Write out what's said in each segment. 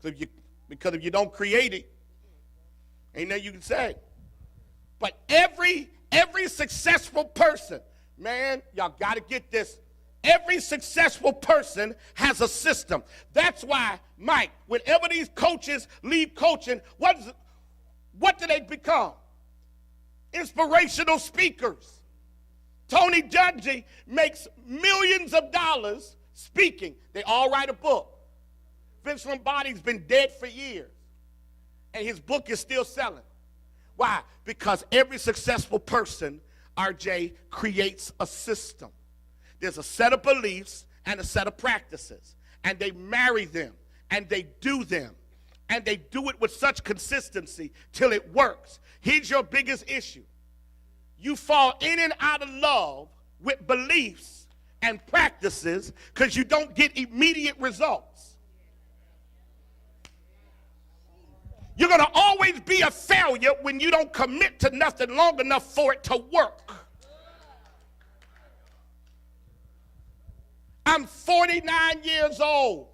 Because if you don't create it, ain't nothing you can say. But every successful person, man, y'all got to get this. Every successful person has a system. That's why, Mike, whenever these coaches leave coaching, what do they become? Inspirational speakers. Tony Dungy makes millions of dollars speaking. They all write a book. Vince Lombardi's been dead for years, and his book is still selling. Why? Because every successful person, RJ, creates a system. There's a set of beliefs and a set of practices, and they marry them, and they do them, and they do it with such consistency till it works. Here's your biggest issue. You fall in and out of love with beliefs and practices because you don't get immediate results. You're going to always be a failure when you don't commit to nothing long enough for it to work. I'm 49 years old.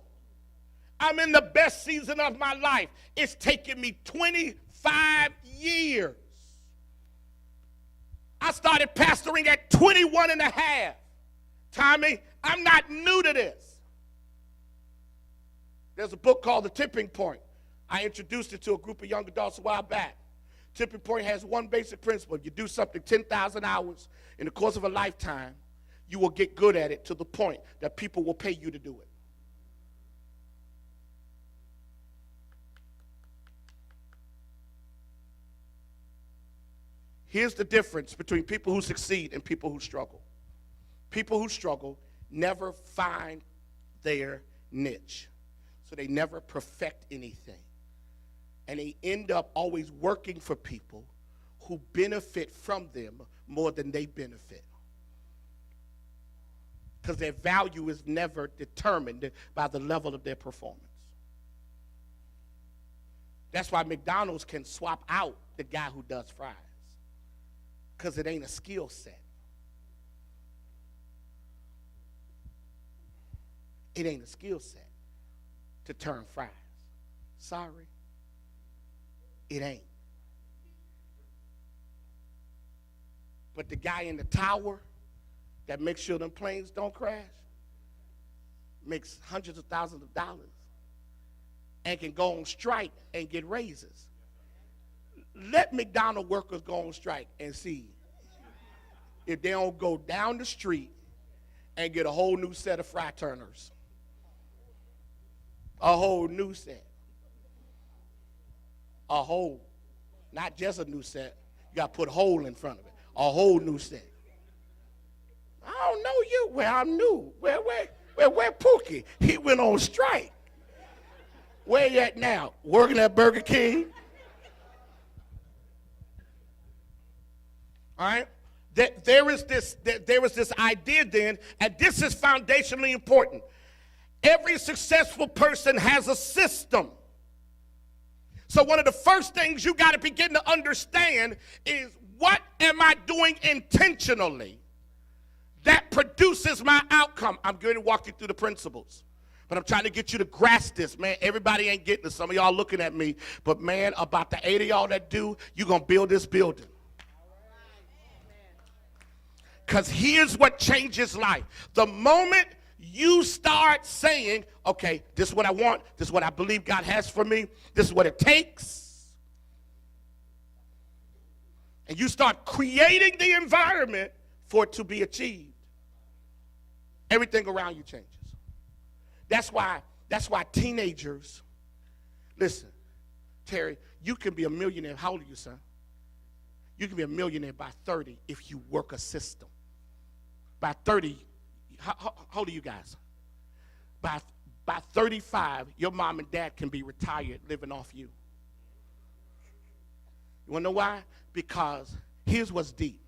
I'm in the best season of my life. It's taken me 25 years. I started pastoring at 21 and a half. Tommy, I'm not new to this. There's a book called The Tipping Point. I introduced it to a group of young adults a while back. Tipping Point has one basic principle. If you do something 10,000 hours in the course of a lifetime, you will get good at it to the point that people will pay you to do it. Here's the difference between people who succeed and people who struggle. People who struggle never find their niche, so they never perfect anything. And they end up always working for people who benefit from them more than they benefit. Because their value is never determined by the level of their performance. That's why McDonald's can swap out the guy who does fries. Because it ain't a skill set. It ain't a skill set to turn fries. Sorry. It ain't. But the guy in the tower that makes sure them planes don't crash makes hundreds of thousands of dollars and can go on strike and get raises. Let McDonald's workers go on strike and see if they don't go down the street and get a whole new set of fry turners. A whole new set. A whole. Not just a new set. You got to put a hole in front of it. A whole new set. I don't know you. Well, I'm new. Where Pookie? He went on strike. Where you at now? Working at Burger King? All right? There is this idea then, and this is foundationally important. Every successful person has a system. So one of the first things you got to begin to understand is, what am I doing intentionally that produces my outcome? I'm going to walk you through the principles. But I'm trying to get you to grasp this, man. Everybody ain't getting this. Some of y'all looking at me. But, man, about the 8 of y'all that do, you're going to build this building. Because here's what changes life. The moment you start saying, okay, this is what I want, this is what I believe God has for me, this is what it takes, and you start creating the environment for it to be achieved, everything around you changes. That's why teenagers, listen, Terry, you can be a millionaire. How old are you, son? You can be a millionaire by 30 if you work a system. By 30, how old are you guys? By 35, your mom and dad can be retired living off you. You want to know why? Because here's what's deep.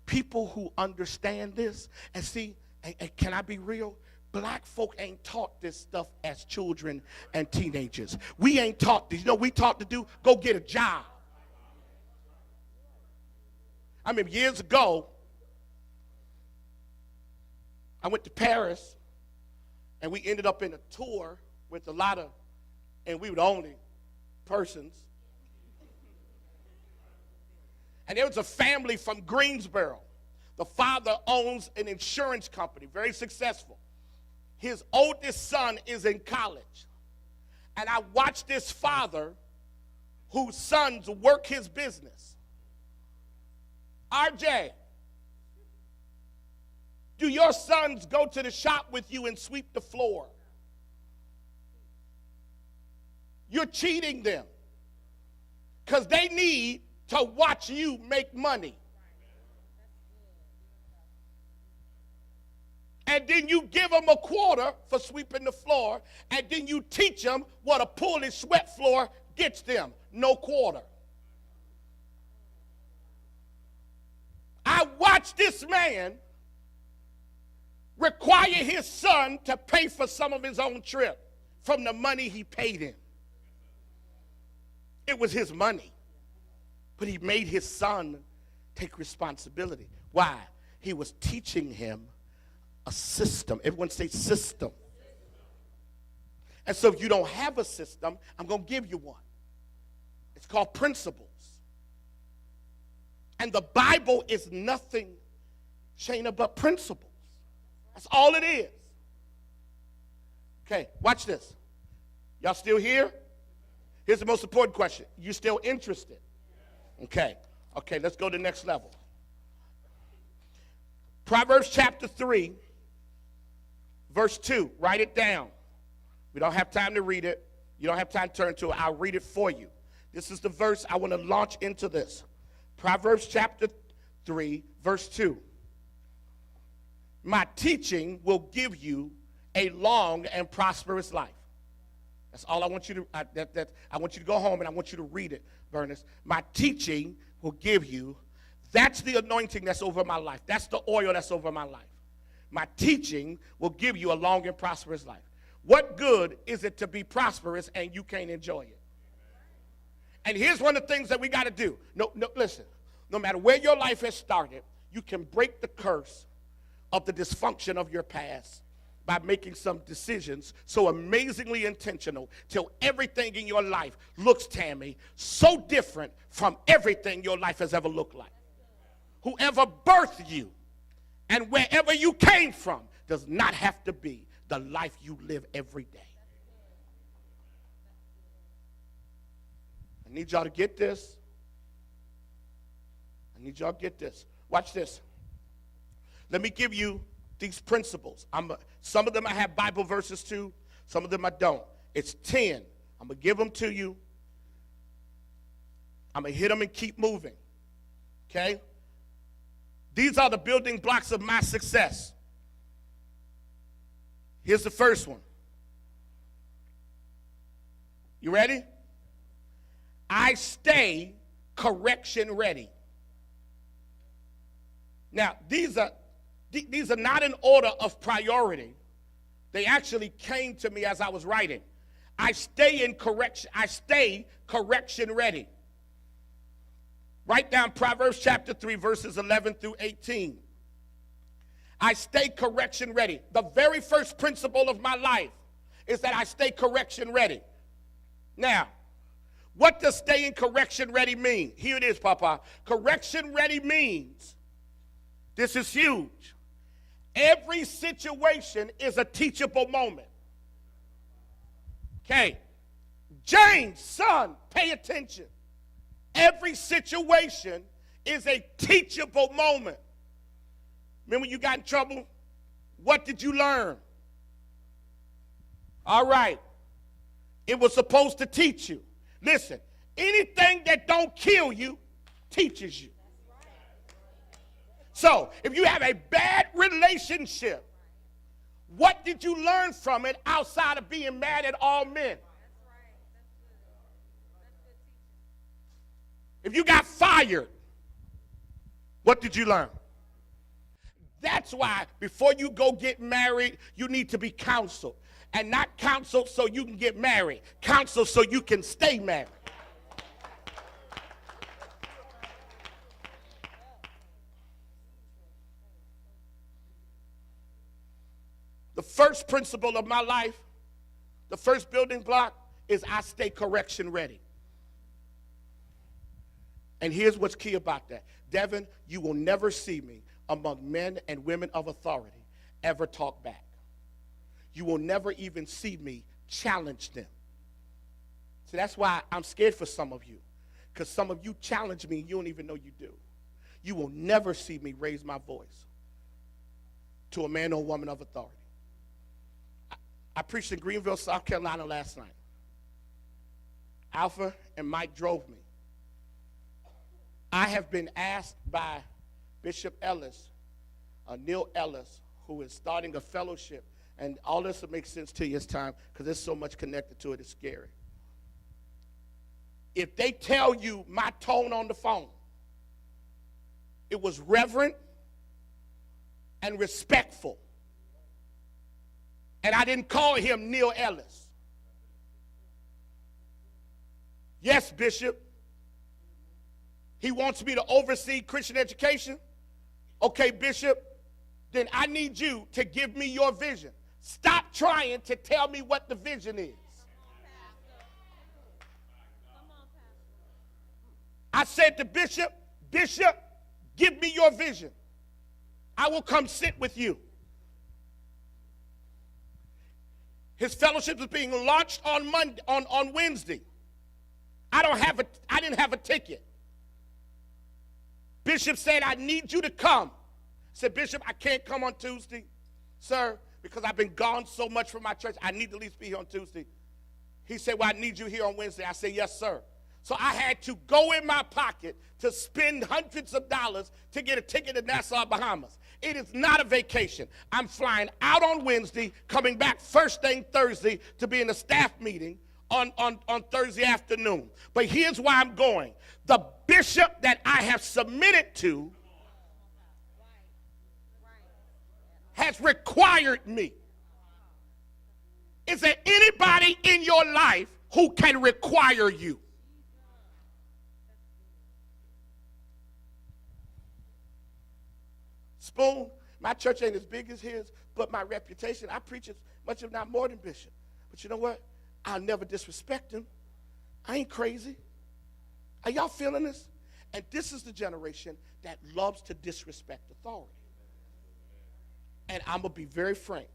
People who understand this, and see, and can I be real? Black folk ain't taught this stuff as children and teenagers. We ain't taught this. You know what we taught to do? Go get a job. I mean, years ago, I went to Paris, and we ended up in a tour with a lot of and we were the only persons. And there was a family from Greensboro. The father owns an insurance company, very successful. His oldest son is in college. And I watched this father whose sons work his business. RJ, do your sons go to the shop with you and sweep the floor? You're cheating them because they need to watch you make money. And then you give them a quarter for sweeping the floor, and then you teach them what a Polish sweat floor gets them. No quarter. I watched this man require his son to pay for some of his own trip from the money he paid him. It was his money. But he made his son take responsibility. Why? He was teaching him a system. Everyone say system. And so if you don't have a system, I'm going to give you one. It's called principles. And the Bible is nothing, Shana, but principles. That's all it is. Okay, watch this. Y'all still here? Here's the most important question. You still interested? Okay, let's go to the next level. Proverbs chapter 3, verse 2. Write it down. We don't have time to read it. You don't have time to turn to it. I'll read it for you. This is the verse I want to launch into this. Proverbs chapter 3, verse 2. My teaching will give you a long and prosperous life. That's all I want you to, I want you to go home and I want you to read it, Bernice. My teaching will give you, that's the anointing that's over my life. That's the oil that's over my life. My teaching will give you a long and prosperous life. What good is it to be prosperous and you can't enjoy it? And here's one of the things that we got to do. No, listen. No matter where your life has started, you can break the curse of the dysfunction of your past by making some decisions so amazingly intentional till everything in your life looks, Tammy, so different from everything your life has ever looked like. Whoever birthed you and wherever you came from does not have to be the life you live every day. I need y'all to get this. I need y'all to get this. Watch this. Let me give you these principles. Some of them I have Bible verses to. Some of them I don't. It's 10. I'm going to give them to you. I'm going to hit them and keep moving. Okay? These are the building blocks of my success. Here's the first one. You ready? I stay correction ready. Now, these are not in order of priority. They actually came to me as I was writing. I stay correction ready. Write down Proverbs chapter 3, verses 11 through 18. I stay correction ready. The very first principle of my life is that I stay correction ready. Now, what does staying correction ready mean? Here it is, Papa. Correction ready means, this is huge, every situation is a teachable moment. Okay. James, son, pay attention. Every situation is a teachable moment. Remember you got in trouble? What did you learn? All right. It was supposed to teach you. Listen, anything that don't kill you teaches you. So, if you have a bad relationship, what did you learn from it outside of being mad at all men? If you got fired, what did you learn? That's why before you go get married, you need to be counseled. And not counseled so you can get married. Counseled so you can stay married. The first principle of my life, the first building block, is I stay correction ready. And here's what's key about that. Devin, you will never see me among men and women of authority ever talk back. You will never even see me challenge them. So that's why I'm scared for some of you, because some of you challenge me and you don't even know you do. You will never see me raise my voice to a man or woman of authority. I preached in Greenville, South Carolina last night. Alpha and Mike drove me. I have been asked by Bishop Ellis, Neil Ellis, who is starting a fellowship, and all this will make sense to you as time, because there's so much connected to it, it's scary. If they tell you my tone on the phone, it was reverent and respectful. And I didn't call him Neil Ellis. Yes, Bishop. He wants me to oversee Christian education. Okay, Bishop, then I need you to give me your vision. Stop trying to tell me what the vision is. I said to Bishop, Bishop, give me your vision. I will come sit with you. His fellowship is being launched on Wednesday. I didn't have a ticket. Bishop said, I need you to come. I said, Bishop, I can't come on Tuesday, sir, because I've been gone so much from my church. I need to at least be here on Tuesday. He said, well, I need you here on Wednesday. I said, yes, sir. So I had to go in my pocket to spend hundreds of dollars to get a ticket to Nassau, Bahamas. It is not a vacation. I'm flying out on Wednesday, coming back first thing Thursday to be in a staff meeting on Thursday afternoon. But here's why I'm going. The bishop that I have submitted to has required me. Is there anybody in your life who can require you? Spoon, my church ain't as big as his, but my reputation, I preach as much if not more than Bishop. But you know what? I'll never disrespect him. I ain't crazy. Are y'all feeling this? And this is the generation that loves to disrespect authority. And I'm going to be very frank.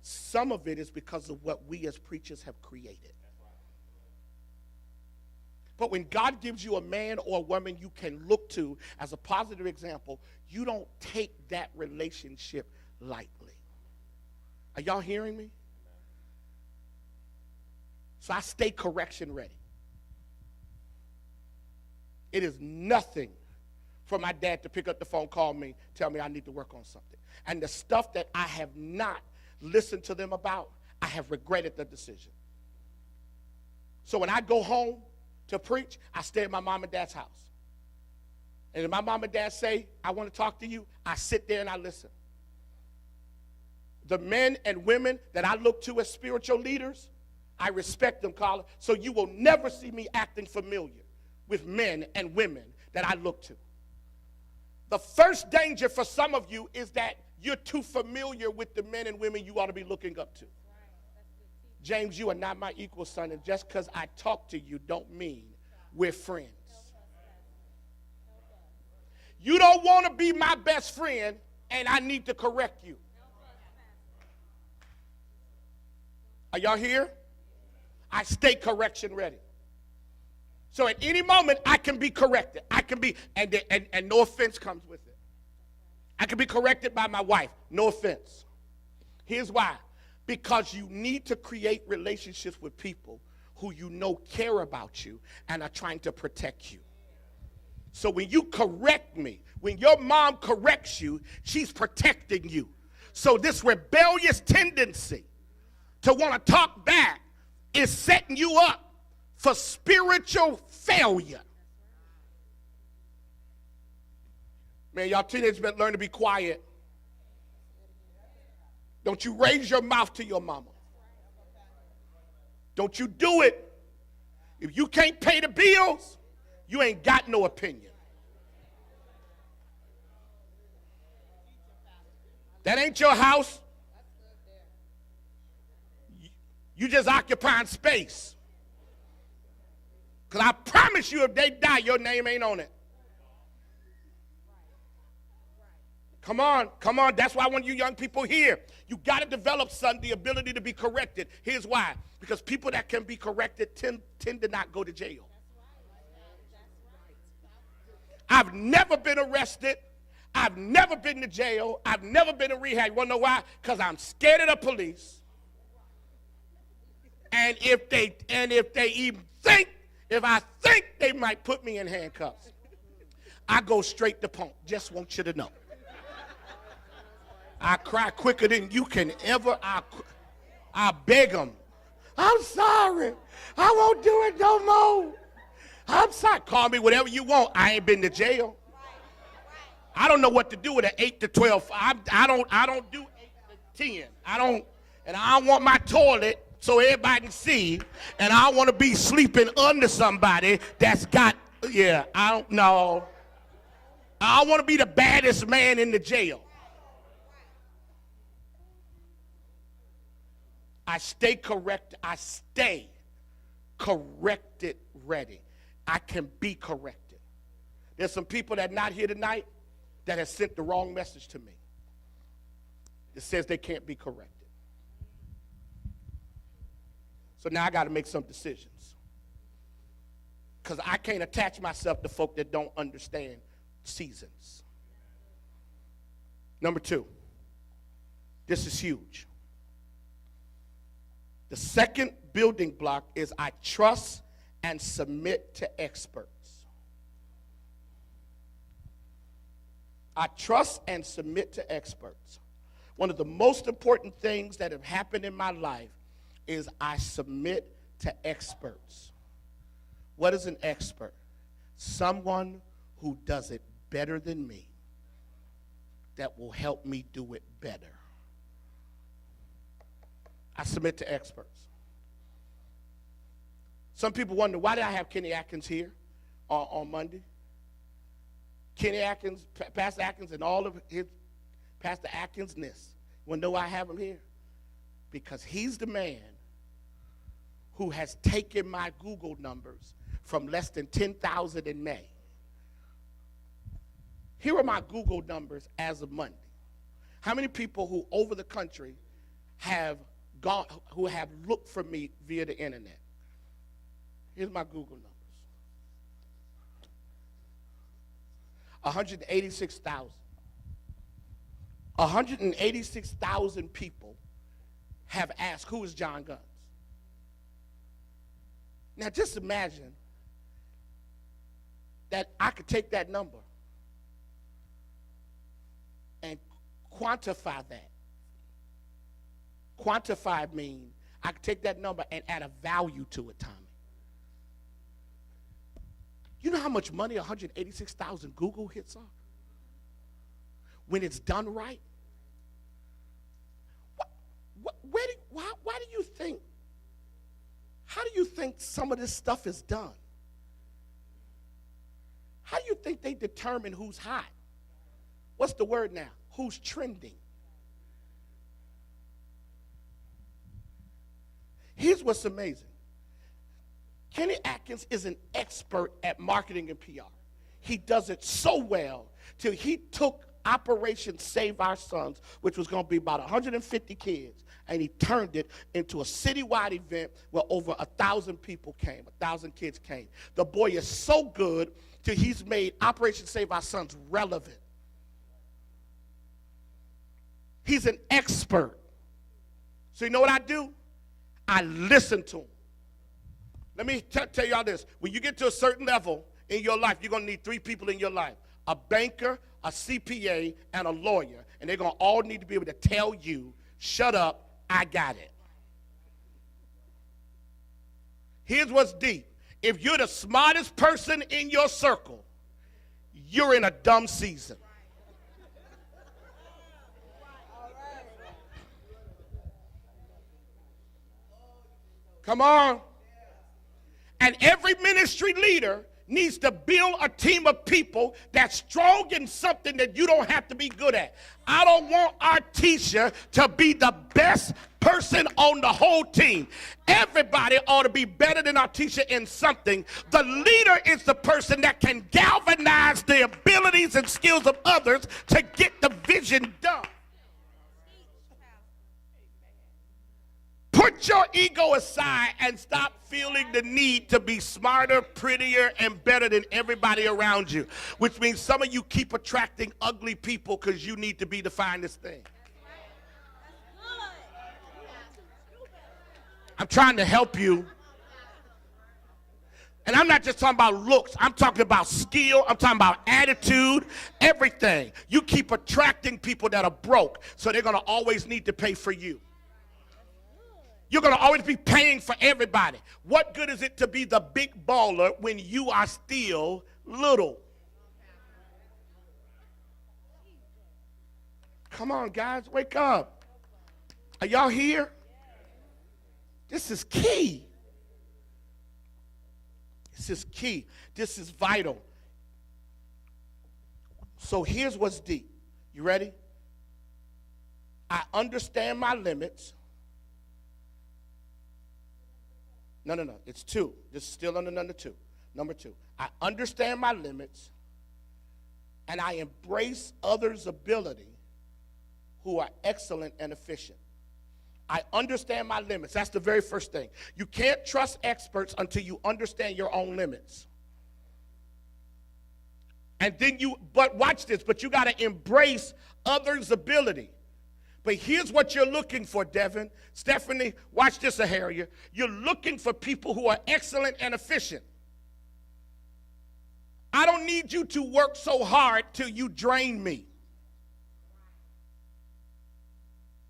Some of it is because of what we as preachers have created. But when God gives you a man or a woman you can look to as a positive example, you don't take that relationship lightly. Are y'all hearing me? So I stay correction ready. It is nothing for my dad to pick up the phone, call me, tell me I need to work on something. And the stuff that I have not listened to them about, I have regretted the decision. So when I go home to preach, I stay at my mom and dad's house. And if my mom and dad say, I want to talk to you, I sit there and I listen. The men and women that I look to as spiritual leaders, I respect them, Carla. So you will never see me acting familiar with men and women that I look to. The first danger for some of you is that you're too familiar with the men and women you ought to be looking up to. James, you are not my equal, son, and just because I talk to you don't mean we're friends. You don't want to be my best friend, and I need to correct you. Are y'all here? I stay correction ready. So at any moment, I can be corrected. I can be, and no offense comes with it. I can be corrected by my wife. No offense. Here's why. Because you need to create relationships with people who you know care about you and are trying to protect you. So when you correct me, when your mom corrects you, she's protecting you. So this rebellious tendency to want to talk back is setting you up for spiritual failure. Man, y'all teenagers better learn to be quiet. Don't you raise your mouth to your mama. Don't you do it. If you can't pay the bills, you ain't got no opinion. That ain't your house. You just occupying space. Because I promise you, if they die, your name ain't on it. Come on, come on. That's why when you young people here, you got to develop, son, the ability to be corrected. Here's why. Because people that can be corrected tend to not go to jail. I've never been arrested. I've never been to jail. I've never been in rehab. You want to know why? Because I'm scared of the police. And if they even think, if I think they might put me in handcuffs, I go straight to punk. Just want you to know. I cry quicker than you can ever. I beg them. I'm sorry. I won't do it no more. I'm sorry. Call me whatever you want. I ain't been to jail. I don't know what to do with an 8 to 12. I don't do 8 to 10. I don't want my toilet so everybody can see, and I want to be sleeping under somebody that's got, I don't know. I want to be the baddest man in the jail. I stay corrected ready. I can be corrected. There's some people that are not here tonight that have sent the wrong message to me. It says they can't be corrected. So now I got to make some decisions. Because I can't attach myself to folk that don't understand seasons. Number 2, this is huge. The second building block is I trust and submit to experts. I trust and submit to experts. One of the most important things that have happened in my life is I submit to experts. What is an expert? Someone who does it better than me, that will help me do it better. I submit to experts. Some people wonder, why did I have Kenny Atkins here on Monday? Kenny Atkins, Pastor Atkins, and all of his Pastor Atkins-ness. You want to know why I have him here? Because he's the man who has taken my Google numbers from less than 10,000 in May. Here are my Google numbers as of Monday. How many people who over the country have gone, who have looked for me via the internet? Here's my Google numbers. 186,000. 186,000 people have asked, who is John Guns? Now just imagine that I could take that number and quantify that. Quantify means I could take that number and add a value to it, Tommy. You know how much money 186,000 Google hits are? When it's done right? Why do you think, how do you think some of this stuff is done? How do you think they determine who's hot? What's the word now? Who's trending? Here's what's amazing. Kenny Atkins is an expert at marketing and PR. He does it so well till he took Operation Save Our Sons, which was going to be about 150 kids, and he turned it into a citywide event where over 1,000 people came, 1,000 kids came. The boy is so good till he's made Operation Save Our Sons relevant. He's an expert. So you know what I do? I listen to him. Let me tell y'all this. When you get to a certain level in your life, you're going to need 3 people in your life. A banker, a CPA, and a lawyer. And they're going to all need to be able to tell you, shut up, I got it. Here's what's deep. If you're the smartest person in your circle, you're in a dumb season. Come on. And every ministry leader needs to build a team of people that's strong in something that you don't have to be good at. I don't want Artesia to be the best person on the whole team. Everybody ought to be better than Artesia in something. The leader is the person that can galvanize the abilities and skills of others to get the vision done. Put your ego aside and stop feeling the need to be smarter, prettier, and better than everybody around you. Which means some of you keep attracting ugly people because you need to be the finest thing. I'm trying to help you. And I'm not just talking about looks. I'm talking about skill. I'm talking about attitude, everything. You keep attracting people that are broke, so they're going to always need to pay for you. You're going to always be paying for everybody. What good is it to be the big baller when you are still little? Come on, guys, wake up. Are y'all here? This is key. This is key. This is vital. So here's what's deep. You ready? I understand my limits. No. It's two. This is still under number two. Number two. I understand my limits, and I embrace others' ability who are excellent and efficient. I understand my limits. That's the very first thing. You can't trust experts until you understand your own limits. And then but watch this, but you got to embrace others' ability. But here's what you're looking for, Devin. Stephanie, watch this, Aharia. You're looking for people who are excellent and efficient. I don't need you to work so hard till you drain me.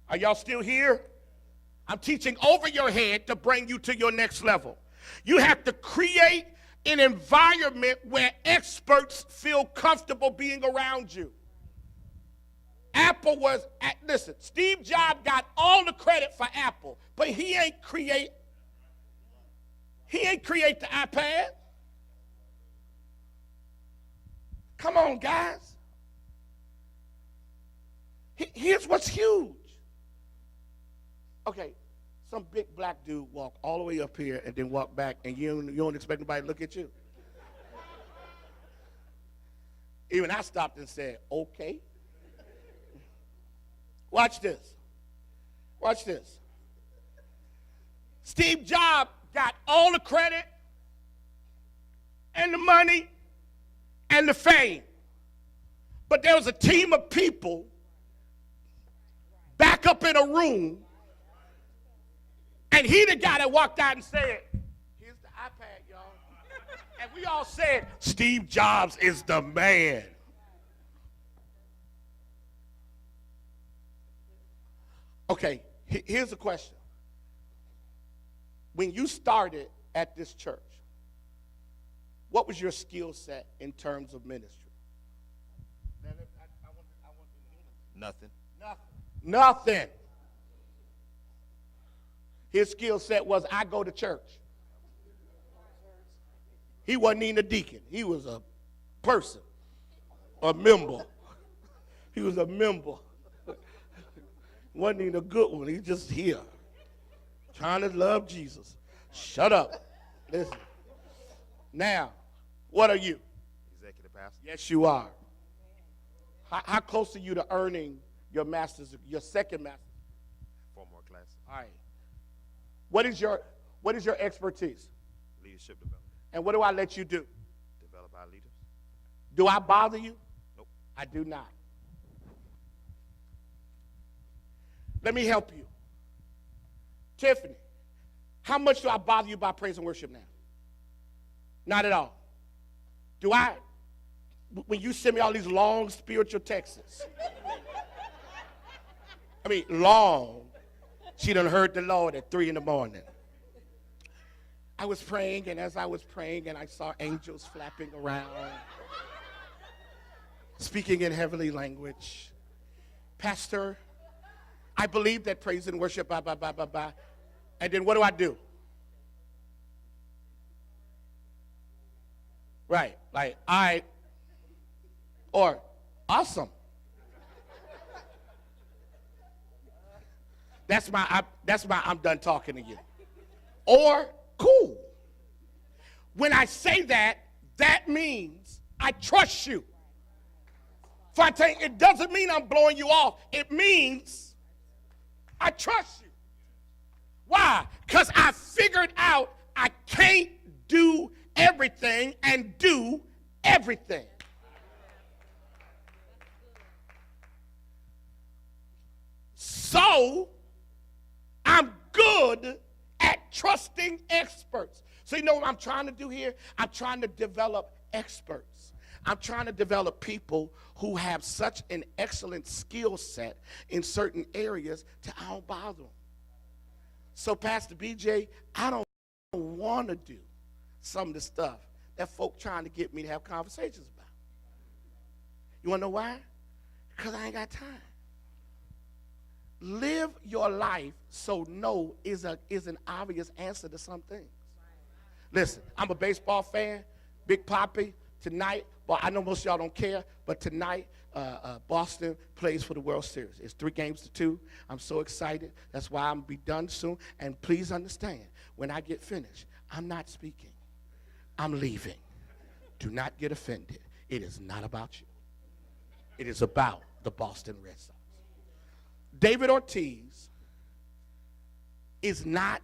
Are y'all still here? I'm teaching over your head to bring you to your next level. You have to create an environment where experts feel comfortable being around you. Apple listen, Steve Jobs got all the credit for Apple, but he ain't create the iPad. Come on, guys. Here's what's huge. Okay, some big black dude walk all the way up here and then walk back, and you don't expect nobody to look at you. Even I stopped and said, okay. Watch this. Watch this. Steve Jobs got all the credit and the money and the fame. But there was a team of people back up in a room, and he the guy that walked out and said, here's the iPad, y'all. And we all said, Steve Jobs is the man. Okay, here's the question. When you started at this church, what was your skill set in terms of ministry? Nothing. Nothing. His skill set was, I go to church. He wasn't even a deacon. He was a person, a member. He was a member. Wasn't even a good one. He's just here, trying to love Jesus. Shut up. Listen. Now, what are you? Executive pastor. Yes, you are. How close are you to earning your master's, your second master's? 4 more classes. All right. What is your expertise? Leadership development. And what do I let you do? Develop our leaders. Do I bother you? Nope. I do not. Let me help you. Tiffany, how much do I bother you by praise and worship now? Not at all. Do I? When you send me all these long spiritual texts. I mean, long. She done heard the Lord at 3 a.m. I was praying, and as I was praying, and I saw angels flapping around, speaking in heavenly language. Pastor, I believe that praise and worship, blah, blah, blah, blah, blah. And then what do? Right. Like, all right. Or, awesome. That's my I'm done talking to you. Or, cool. When I say that, that means I trust you. Fontaine, it doesn't mean I'm blowing you off. It means I trust you. Why? Because I figured out I can't do everything and do everything. So, I'm good at trusting experts. So you know what I'm trying to do here? I'm trying to develop experts. I'm trying to develop people who have such an excellent skill set in certain areas that I don't bother them. So Pastor BJ, I don't want to do some of the stuff that folk trying to get me to have conversations about. You want to know why? Because I ain't got time. Live your life so no is an obvious answer to some things. Listen, I'm a baseball fan, Big Papi. Tonight, well, I know most of y'all don't care, but tonight, Boston plays for the World Series. It's 3-2. I'm so excited. That's why I'm going to be done soon. And please understand, when I get finished, I'm not speaking. I'm leaving. Do not get offended. It is not about you. It is about the Boston Red Sox. David Ortiz is not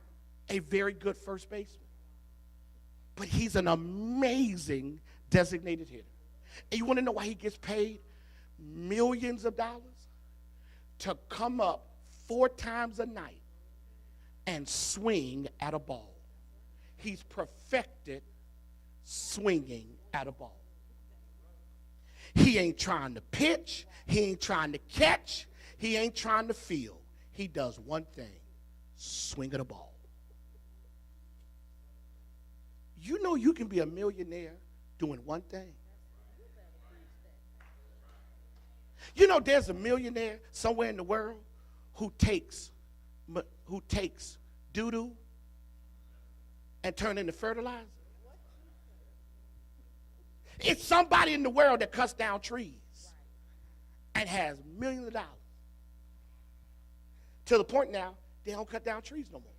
a very good first baseman, but he's an amazing designated hitter. And you want to know why he gets paid millions of dollars? To come up 4 times a night and swing at a ball. He's perfected swinging at a ball. He ain't trying to pitch. He ain't trying to catch. He ain't trying to field. He does one thing: swing at a ball. You know you can be a millionaire doing one thing. You know there's a millionaire somewhere in the world who takes doo-doo and turn it into fertilizer. It's somebody in the world that cuts down trees and has millions of dollars. To the point now, they don't cut down trees no more.